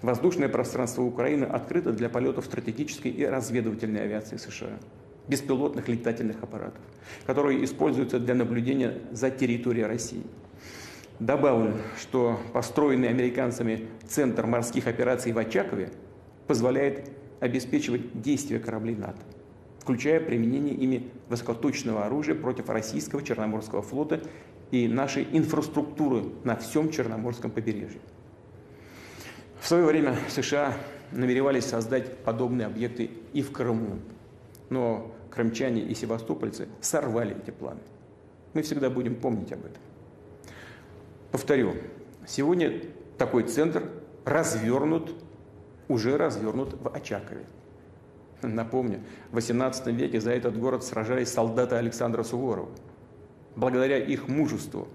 Воздушное пространство Украины открыто для полетов стратегической и разведывательной авиации США, беспилотных летательных аппаратов, которые используются для наблюдения за территорией России. Добавлю, что построенный американцами Центр морских операций в Очакове позволяет обеспечивать действия кораблей НАТО, включая применение ими высокоточного оружия против российского Черноморского флота и нашей инфраструктуры на всем Черноморском побережье. В свое время США намеревались создать подобные объекты и в Крыму, но крымчане и севастопольцы сорвали эти планы. Мы всегда будем помнить об этом. Повторю, сегодня такой центр уже развернут в Очакове. Напомню, в XVIII веке за этот город сражались солдаты Александра Суворова. Благодаря их мужеству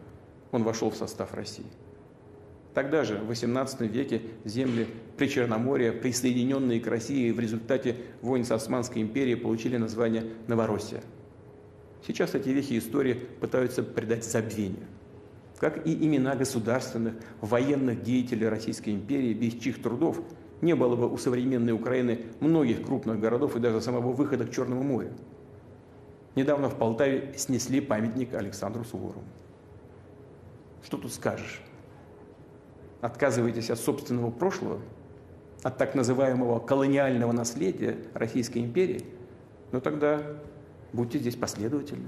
он вошел в состав России. Тогда же, в XVIII веке, земли Причерноморья, присоединенные к России в результате войн с Османской империей, получили название Новороссия. Сейчас эти вехи истории пытаются придать забвению, как и имена государственных, военных деятелей Российской империи, без чьих трудов не было бы у современной Украины многих крупных городов и даже самого выхода к Черному морю. Недавно в Полтаве снесли памятник Александру Суворову. Что тут скажешь? Отказываетесь от собственного прошлого, от так называемого колониального наследия Российской империи, но тогда будьте здесь последовательны.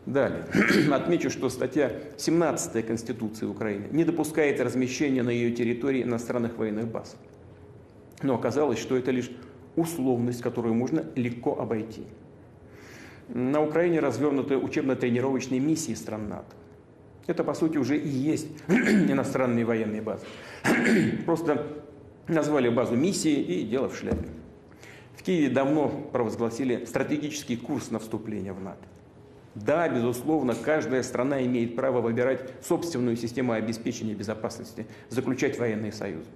Далее. Отмечу, что статья 17 Конституции Украины не допускает размещения на ее территории иностранных военных баз. Но оказалось, что это лишь условность, которую можно легко обойти. На Украине развернуты учебно-тренировочные миссии стран НАТО. Это, по сути, уже и есть иностранные военные базы. Просто назвали базу миссией и дело в шляпе. В Киеве давно провозгласили стратегический курс на вступление в НАТО. Да, безусловно, каждая страна имеет право выбирать собственную систему обеспечения безопасности, заключать военные союзы.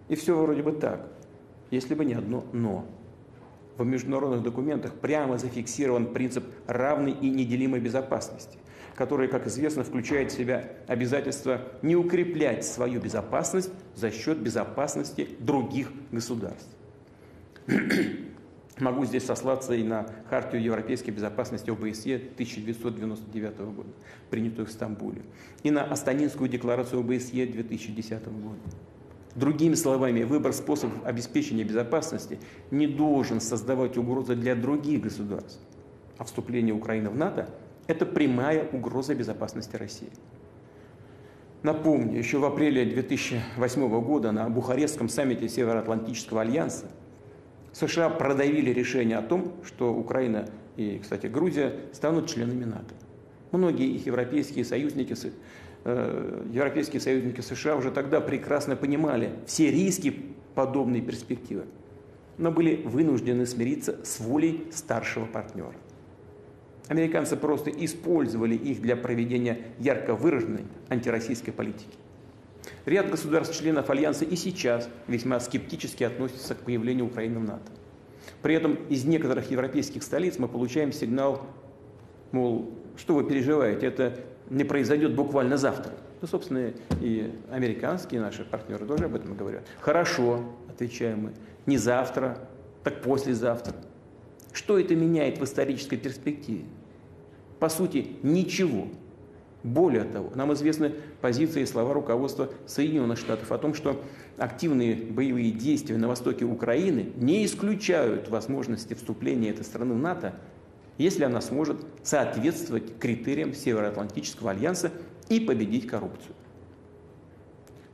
И все вроде бы так, если бы не одно «но». В международных документах прямо зафиксирован принцип равной и неделимой безопасности, который, как известно, включает в себя обязательство не укреплять свою безопасность за счет безопасности других государств. Могу здесь сослаться и на Хартию европейской безопасности ОБСЕ 1999 года, принятую в Стамбуле, и на Астанинскую декларацию ОБСЕ 2010 года. Другими словами, выбор способов обеспечения безопасности не должен создавать угрозы для других государств, а вступление Украины в НАТО – это прямая угроза безопасности России. Напомню, еще в апреле 2008 года на Бухарестском саммите Североатлантического альянса США продавили решение о том, что Украина и, кстати, Грузия станут членами НАТО. Многие их европейские союзники США уже тогда прекрасно понимали все риски подобной перспективы, но были вынуждены смириться с волей старшего партнера. Американцы просто использовали их для проведения ярко выраженной антироссийской политики. Ряд государств-членов Альянса и сейчас весьма скептически относятся к появлению Украины в НАТО. При этом из некоторых европейских столиц мы получаем сигнал, мол, что вы переживаете, это не произойдет буквально завтра. Ну, собственно, и американские наши партнеры тоже об этом говорят. Хорошо, отвечаем мы, не завтра, так послезавтра. Что это меняет в исторической перспективе? По сути, ничего. Более того, нам известны позиции и слова руководства Соединенных Штатов о том, что активные боевые действия на востоке Украины не исключают возможности вступления этой страны в НАТО, если она сможет соответствовать критериям Североатлантического альянса и победить коррупцию.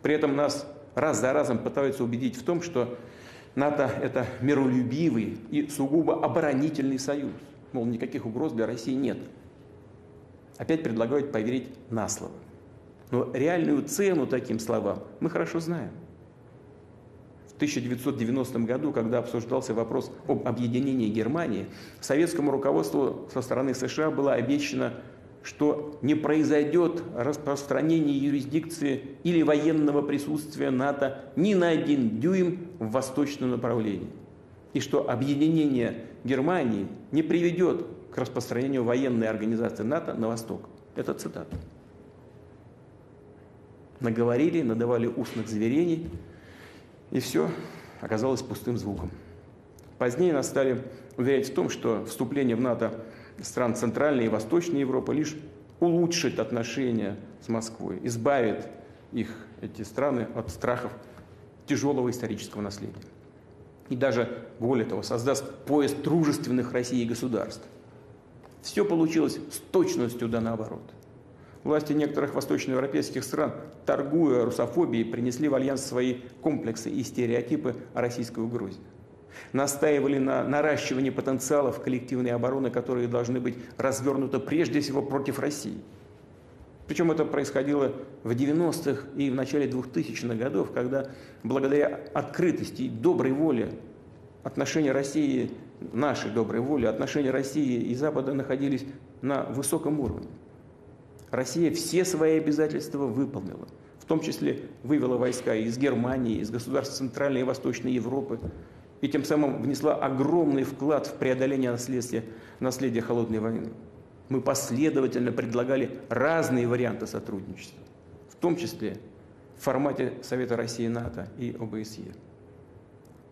При этом нас раз за разом пытаются убедить в том, что НАТО – это миролюбивый и сугубо оборонительный союз. Мол, никаких угроз для России нет. Опять предлагают поверить на слово. Но реальную цену таким словам мы хорошо знаем. В 1990 году, когда обсуждался вопрос об объединении Германии, советскому руководству со стороны США было обещано, что не произойдет распространение юрисдикции или военного присутствия НАТО ни на 1 дюйм в восточном направлении. И что объединение Германии не приведет к распространению военной организации НАТО на восток. Это цитата. Наговорили, надавали устных заверений, и все оказалось пустым звуком. Позднее нас стали уверять в том, что вступление в НАТО стран Центральной и Восточной Европы лишь улучшит отношения с Москвой, избавит их, эти страны, от страхов тяжелого исторического наследия. И даже, более того, создаст пояс дружественных России государств. Все получилось с точностью да наоборот. Власти некоторых восточноевропейских стран, торгуя русофобией, принесли в альянс свои комплексы и стереотипы о российской угрозе. Настаивали на наращивании потенциалов коллективной обороны, которые должны быть развернуты прежде всего против России. Причем это происходило в 90-х и в начале 2000-х годов, когда благодаря открытости и доброй воле отношения России, нашей доброй воли, отношения России и Запада находились на высоком уровне. Россия все свои обязательства выполнила, в том числе вывела войска из Германии, из государств Центральной и Восточной Европы, и тем самым внесла огромный вклад в преодоление наследия холодной войны. Мы последовательно предлагали разные варианты сотрудничества, в том числе в формате Совета России, НАТО и ОБСЕ.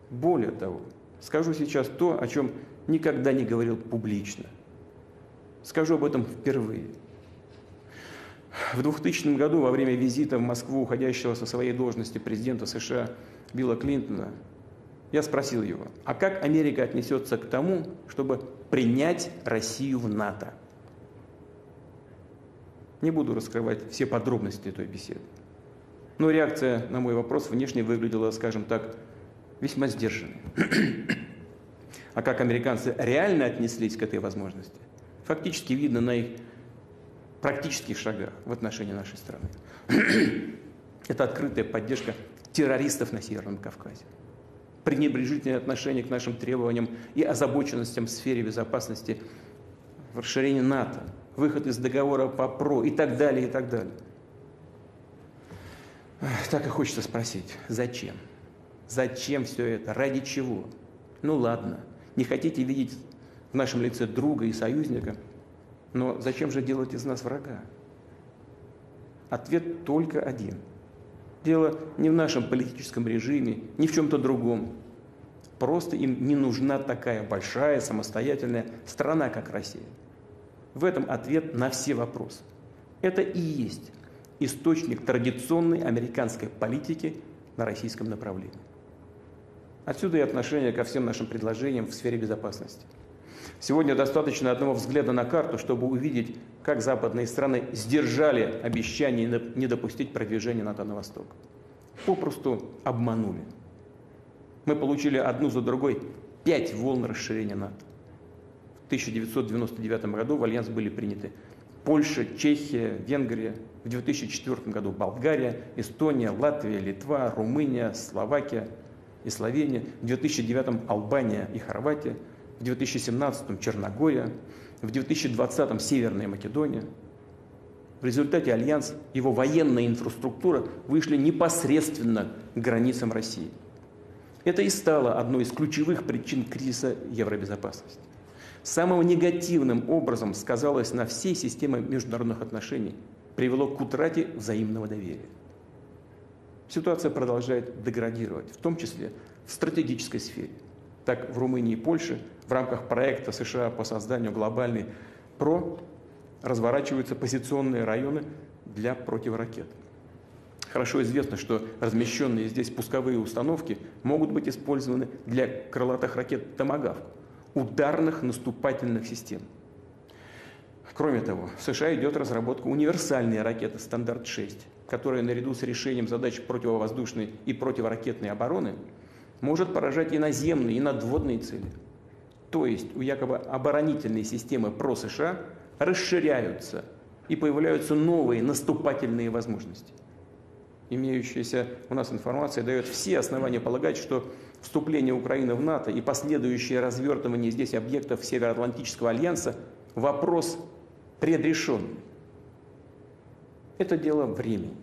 Более того, скажу сейчас то, о чем никогда не говорил публично. Скажу об этом впервые. В 2000 году, во время визита в Москву уходящего со своей должности президента США Билла Клинтона, я спросил его, а как Америка отнесется к тому, чтобы принять Россию в НАТО? Не буду раскрывать все подробности той беседы. Но реакция на мой вопрос внешне выглядела, скажем так, весьма сдержанной. А как американцы реально отнеслись к этой возможности, фактически видно на их практических шагах в отношении нашей страны. Это открытая поддержка террористов на Северном Кавказе, пренебрежительное отношение к нашим требованиям и озабоченностям в сфере безопасности, в расширении НАТО, выход из договора по ПРО и так далее, и так далее. Так и хочется спросить, зачем? Зачем все это? Ради чего? Ну ладно, не хотите видеть в нашем лице друга и союзника, но зачем же делать из нас врага? Ответ только один. Дело не в нашем политическом режиме, ни в чем-то другом. Просто им не нужна такая большая, самостоятельная страна, как Россия. В этом ответ на все вопросы. Это и есть источник традиционной американской политики на российском направлении. Отсюда и отношение ко всем нашим предложениям в сфере безопасности. Сегодня достаточно одного взгляда на карту, чтобы увидеть, как западные страны сдержали обещание не допустить продвижения НАТО на восток. Попросту обманули. Мы получили одну за другой 5 волн расширения НАТО. В 1999 году в альянс были приняты Польша, Чехия, Венгрия. В 2004 году Болгария, Эстония, Латвия, Литва, Румыния, Словакия и Словения. В 2009 Албания и Хорватия. В 2017 Черногория. В 2020 Северная Македония. В результате альянс, его военная инфраструктура вышли непосредственно к границам России. Это и стало одной из ключевых причин кризиса евробезопасности. Самым негативным образом сказалось на всей системе международных отношений, привело к утрате взаимного доверия. Ситуация продолжает деградировать, в том числе в стратегической сфере. Так в Румынии и Польше в рамках проекта США по созданию глобальной ПРО разворачиваются позиционные районы для противоракет. Хорошо известно, что размещенные здесь пусковые установки могут быть использованы для крылатых ракет «Томагавк», ударных наступательных систем. Кроме того, в США идет разработка универсальной ракеты «Стандарт-6», которая наряду с решением задач противовоздушной и противоракетной обороны может поражать и наземные, и надводные цели. То есть у якобы оборонительной системы ПРО-США расширяются и появляются новые наступательные возможности. Имеющаяся у нас информация дает все основания полагать, что вступление Украины в НАТО и последующее развертывание здесь объектов Североатлантического альянса – вопрос предрешенный. Это дело времени.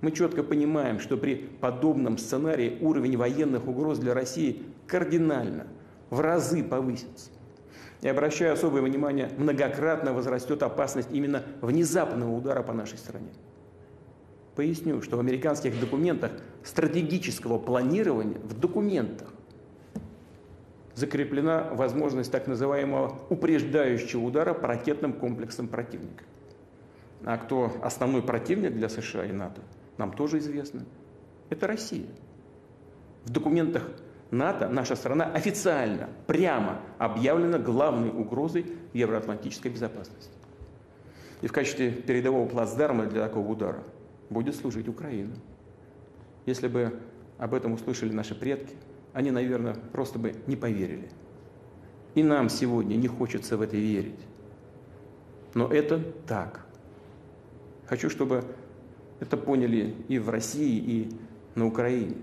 Мы четко понимаем, что при подобном сценарии уровень военных угроз для России кардинально, в разы повысится. И, обращая особое внимание, многократно возрастет опасность именно внезапного удара по нашей стране. Поясню, что в американских документах стратегического планирования, в документах, закреплена возможность так называемого упреждающего удара по ракетным комплексам противника. А кто основной противник для США и НАТО, нам тоже известно. Это Россия. В документах НАТО наша страна официально, прямо объявлена главной угрозой евроатлантической безопасности. И в качестве передового плацдарма для такого удара будет служить Украина. Если бы об этом услышали наши предки, они, наверное, просто бы не поверили. И нам сегодня не хочется в это верить. Но это так. Хочу, чтобы это поняли и в России, и на Украине.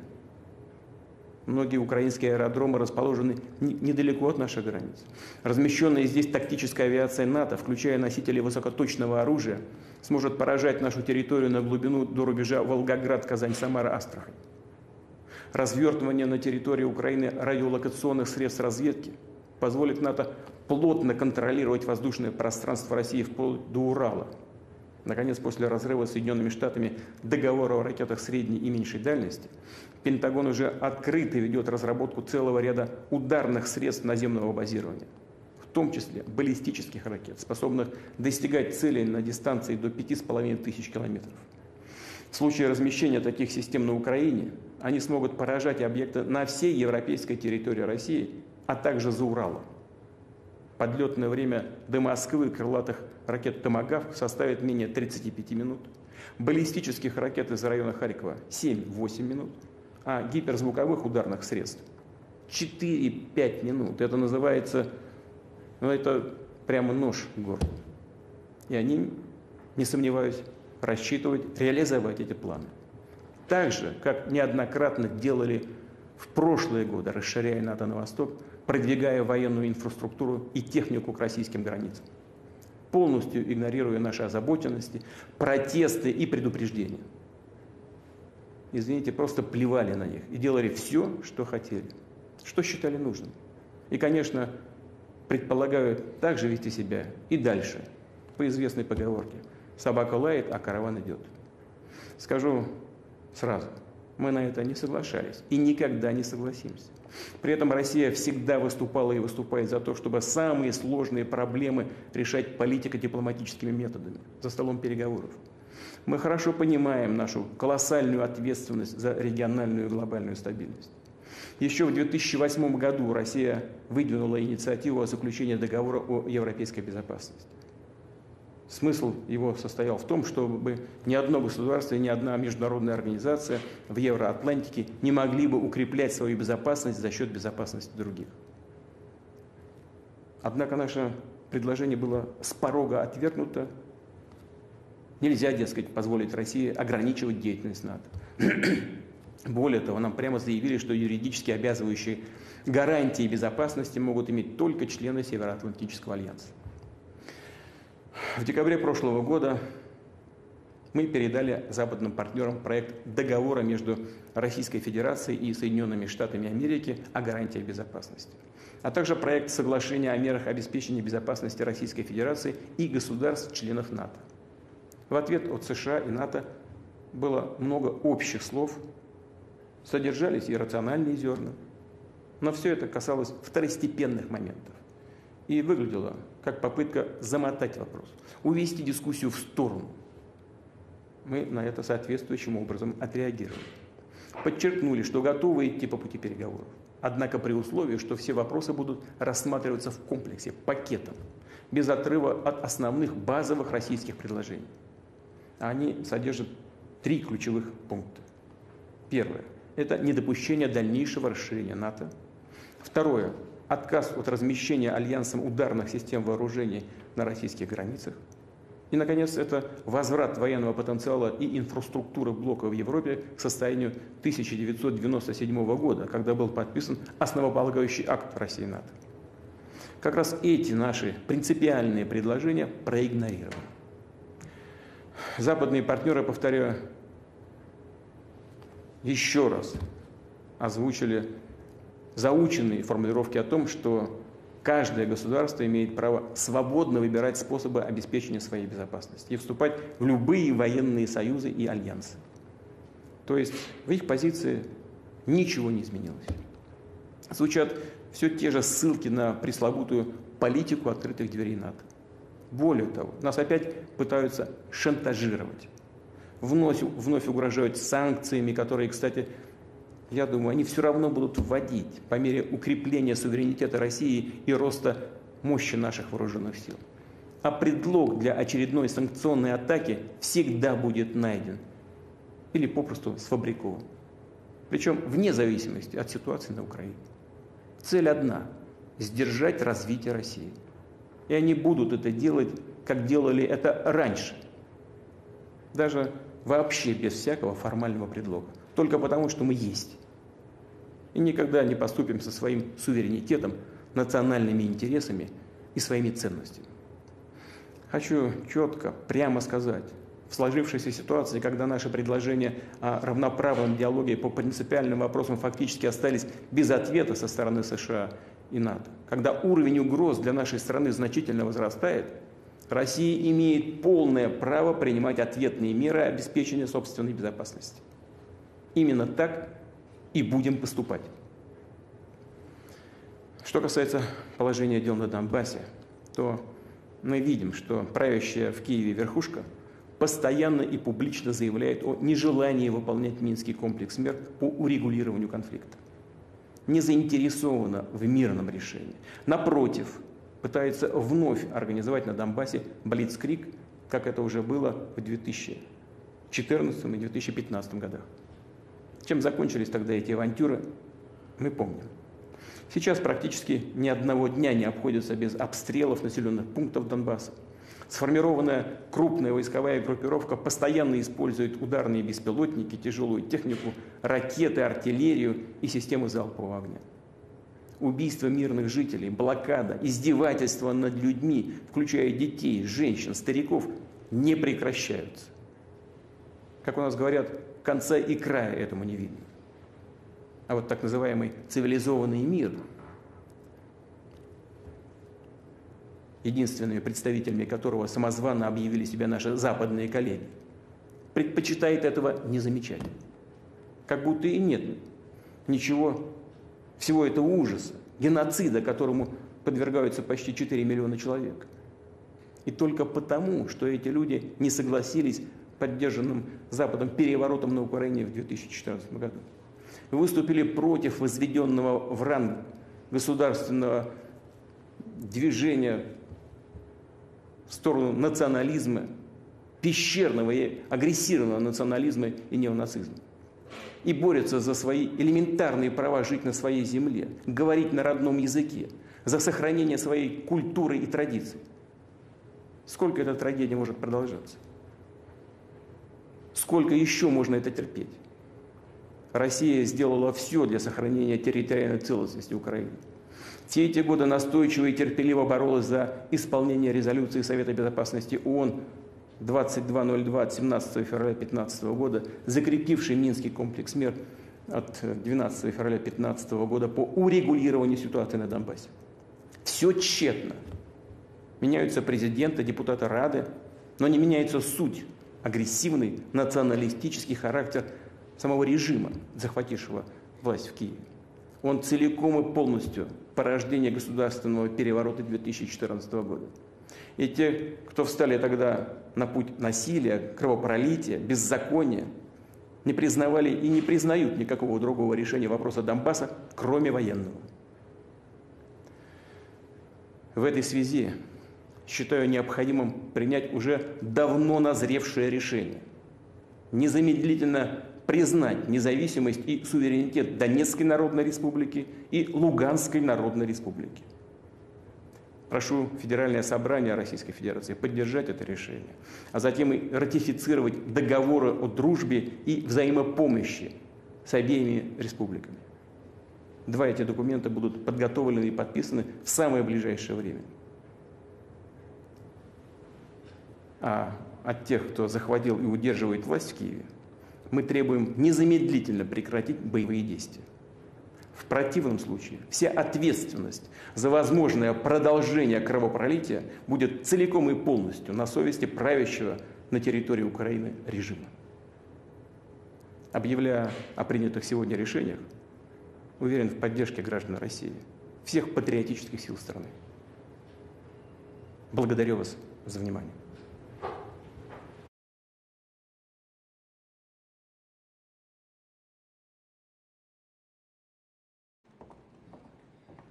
Многие украинские аэродромы расположены недалеко от наших границ. Размещенная здесь тактическая авиация НАТО, включая носители высокоточного оружия, сможет поражать нашу территорию на глубину до рубежа Волгоград, Казань, Самара, Астрахань. Развертывание на территории Украины радиолокационных средств разведки позволит НАТО плотно контролировать воздушное пространство России вплоть до Урала. Наконец, после разрыва с Соединенными Штатами договора о ракетах средней и меньшей дальности, Пентагон уже открыто ведет разработку целого ряда ударных средств наземного базирования, в том числе баллистических ракет, способных достигать целей на дистанции до 5500 километров. В случае размещения таких систем на Украине, они смогут поражать объекты на всей европейской территории России, а также за Уралом. Подлетное время до Москвы крылатых ракет «Томагавк» составит менее 35 минут, баллистических ракет из района Харькова 7-8 минут, а гиперзвуковых ударных средств 4-5 минут. Это называется, это прямо нож в горло. И они, не сомневаюсь, рассчитывают реализовать эти планы. Так же, как неоднократно делали в прошлые годы, расширяя НАТО на восток, продвигая военную инфраструктуру и технику к российским границам, полностью игнорируя наши озабоченности, протесты и предупреждения. Извините, просто плевали на них и делали все, что хотели, что считали нужным. И, конечно, предполагаю также вести себя и дальше, по известной поговорке: собака лает, а караван идет. Скажу сразу, мы на это не соглашались и никогда не согласимся. При этом Россия всегда выступала и выступает за то, чтобы самые сложные проблемы решать политико-дипломатическими методами, за столом переговоров. Мы хорошо понимаем нашу колоссальную ответственность за региональную и глобальную стабильность. Еще в 2008 году Россия выдвинула инициативу о заключении договора о европейской безопасности. Смысл его состоял в том, чтобы ни одно государство и ни одна международная организация в Евроатлантике не могли бы укреплять свою безопасность за счет безопасности других. Однако наше предложение было с порога отвергнуто. Нельзя, дескать, позволить России ограничивать деятельность НАТО. Более того, нам прямо заявили, что юридически обязывающие гарантии безопасности могут иметь только члены Североатлантического альянса. В декабре прошлого года мы передали западным партнерам проект договора между Российской Федерацией и Соединенными Штатами Америки о гарантиях безопасности, а также проект соглашения о мерах обеспечения безопасности Российской Федерации и государств-членов НАТО. В ответ от США и НАТО было много общих слов, содержались и рациональные зерна. Но все это касалось второстепенных моментов. И выглядело как попытка замотать вопрос, увести дискуссию в сторону. Мы на это соответствующим образом отреагировали. Подчеркнули, что готовы идти по пути переговоров. Однако при условии, что все вопросы будут рассматриваться в комплексе, пакетом, без отрыва от основных базовых российских предложений. Они содержат 3 ключевых пункта. Первое – это недопущение дальнейшего расширения НАТО. Второе – отказ от размещения альянсом ударных систем вооружений на российских границах. И, наконец, это возврат военного потенциала и инфраструктуры блока в Европе к состоянию 1997 года, когда был подписан основополагающий акт России и НАТО. Как раз эти наши принципиальные предложения проигнорированы. Западные партнеры, повторяю, еще раз озвучили заученные формулировки о том, что каждое государство имеет право свободно выбирать способы обеспечения своей безопасности и вступать в любые военные союзы и альянсы. То есть в их позиции ничего не изменилось. Звучат все те же ссылки на пресловутую политику открытых дверей НАТО. Более того, нас опять пытаются шантажировать. Вновь угрожают санкциями, которые, кстати, я думаю, они все равно будут вводить по мере укрепления суверенитета России и роста мощи наших вооруженных сил. А предлог для очередной санкционной атаки всегда будет найден или попросту сфабрикован. Причем вне зависимости от ситуации на Украине. Цель одна – сдержать развитие России. И они будут это делать, как делали это раньше. Даже вообще без всякого формального предлога. Только потому, что мы есть. И никогда не поступим со своим суверенитетом, национальными интересами и своими ценностями. Хочу четко, прямо сказать, в сложившейся ситуации, когда наши предложения о равноправном диалоге по принципиальным вопросам фактически остались без ответа со стороны США и НАТО, когда уровень угроз для нашей страны значительно возрастает, Россия имеет полное право принимать ответные меры обеспечения собственной безопасности. Именно так и будем поступать. Что касается положения дел на Донбассе, то мы видим, что правящая в Киеве верхушка постоянно и публично заявляет о нежелании выполнять Минский комплекс мер по урегулированию конфликта. Не заинтересована в мирном решении. Напротив, пытается вновь организовать на Донбассе блицкриг, как это уже было в 2014 и 2015 годах. Чем закончились тогда эти авантюры, мы помним. Сейчас практически ни одного дня не обходится без обстрелов населенных пунктов Донбасса. Сформированная крупная войсковая группировка постоянно использует ударные беспилотники, тяжелую технику, ракеты, артиллерию и системы залпового огня. Убийства мирных жителей, блокада, издевательства над людьми, включая детей, женщин, стариков, не прекращаются. Как у нас говорят, конца и края этому не видно. А вот так называемый цивилизованный мир, единственными представителями которого самозванно объявили себя наши западные коллеги, предпочитает этого не замечать. Как будто и нет ничего, всего этого ужаса, геноцида, которому подвергаются почти 4 миллиона человек. И только потому, что эти люди не согласились поддержанным Западом переворотом на Украине в 2014 году. Выступили против возведенного в ранг государственного движения в сторону национализма, пещерного и агрессивного национализма и неонацизма. И борются за свои элементарные права жить на своей земле, говорить на родном языке, за сохранение своей культуры и традиций. Сколько эта трагедия может продолжаться? Сколько еще можно это терпеть? Россия сделала все для сохранения территориальной целостности Украины. Все эти годы настойчиво и терпеливо боролась за исполнение резолюции Совета Безопасности ООН 2202 от 17 февраля 2015 года, закрепившей Минский комплекс мер от 12 февраля 2015 года по урегулированию ситуации на Донбассе. Все тщетно. Меняются президенты, депутаты Рады, но не меняется суть, агрессивный националистический характер самого режима, захватившего власть в Киеве. Он целиком и полностью порождение государственного переворота 2014 года. И те, кто встали тогда на путь насилия, кровопролития, беззакония, не признавали и не признают никакого другого решения вопроса Донбасса, кроме военного. В этой связи считаю необходимым принять уже давно назревшее решение. Незамедлительно признать независимость и суверенитет Донецкой Народной Республики и Луганской Народной Республики. Прошу Федеральное собрание Российской Федерации поддержать это решение, а затем и ратифицировать договоры о дружбе и взаимопомощи с обеими республиками. Два эти документа будут подготовлены и подписаны в самое ближайшее время. А от тех, кто захватил и удерживает власть в Киеве, мы требуем незамедлительно прекратить боевые действия. В противном случае вся ответственность за возможное продолжение кровопролития будет целиком и полностью на совести правящего на территории Украины режима. Объявляя о принятых сегодня решениях, уверен в поддержке граждан России, всех патриотических сил страны. Благодарю вас за внимание.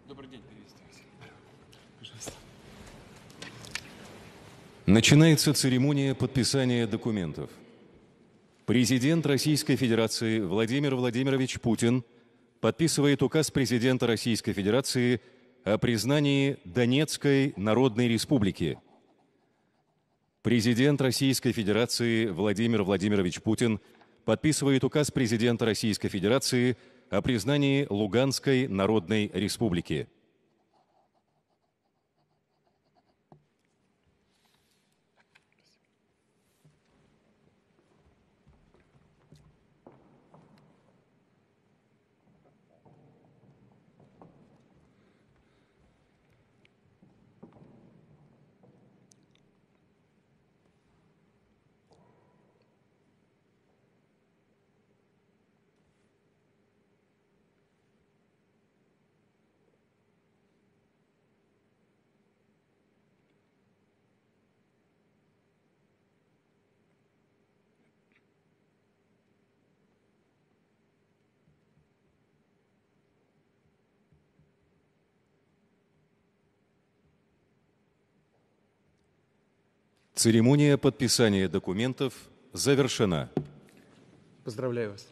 Добрый день, приветствую вас. Пожалуйста. Начинается церемония подписания документов. Президент Российской Федерации Владимир Владимирович Путин подписывает указ президента Российской Федерации о признании Донецкой Народной Республики. Президент Российской Федерации Владимир Владимирович Путин подписывает указ президента Российской Федерации о признании Луганской Народной Республики. Церемония подписания документов завершена. Поздравляю вас.